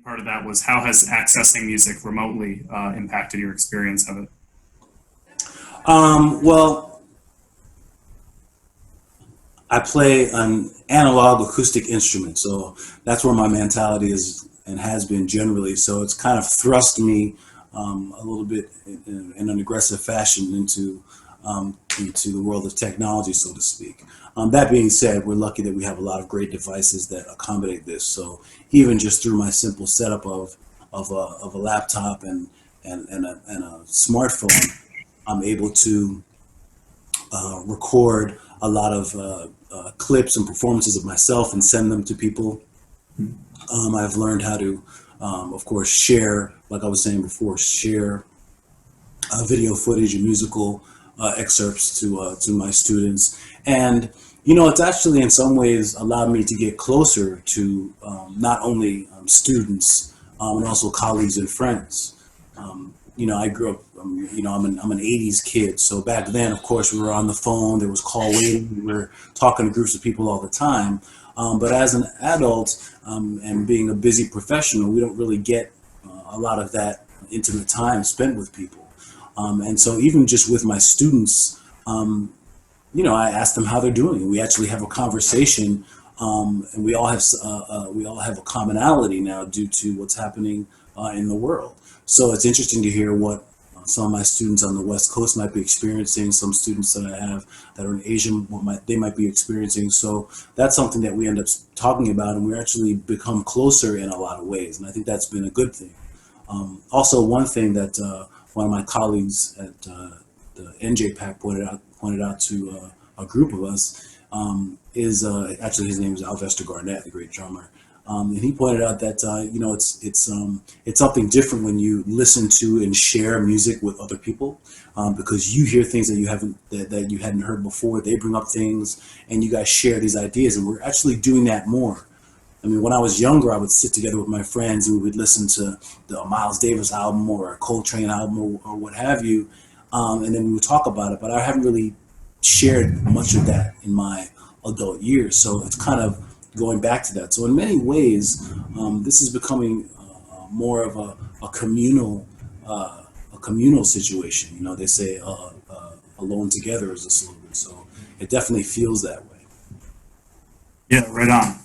part of that was, how has accessing music remotely impacted your experience of it? Well, I play an analog acoustic instrument, so that's where my mentality is and has been generally. So it's kind of thrust me a little bit in an aggressive fashion into the world of technology, so to speak. That being said, we're lucky that we have a lot of great devices that accommodate this. So even just through my simple setup of a laptop and a smartphone, I'm able to record a lot of clips and performances of myself and send them to people. I've learned how to, of course, share, like I was saying before, share video footage and musical excerpts to my students. And it's actually in some ways allowed me to get closer to not only students and also colleagues and friends. I grew up, I'm an 80s kid. So back then, of course, we were on the phone, there was call waiting, we were talking to groups of people all the time. But as an adult and being a busy professional, we don't really get a lot of that intimate time spent with people. And so even just with my students, I ask them how they're doing. We actually have a conversation, and we all have a commonality now due to what's happening in the world. So it's interesting to hear what some of my students on the West Coast might be experiencing, some students that I have that are in Asia, they might be experiencing. So that's something that we end up talking about, and we actually become closer in a lot of ways. And I think that's been a good thing. Also, one thing that one of my colleagues at the NJPAC pointed out to a group of us is actually, his name is Alvester Garnett, the great drummer. And he pointed out that it's something different when you listen to and share music with other people, because you hear things that you hadn't heard before. They bring up things, and you guys share these ideas, and we're actually doing that more. I mean, when I was younger, I would sit together with my friends and we would listen to the Miles Davis album or a Coltrane album or what have you, and then we would talk about it. But I haven't really shared much of that in my adult years, so it's kind of going back to that. So in many ways, this is becoming more of a communal situation. They say alone together is a slogan, so it definitely feels that way. Yeah, right on.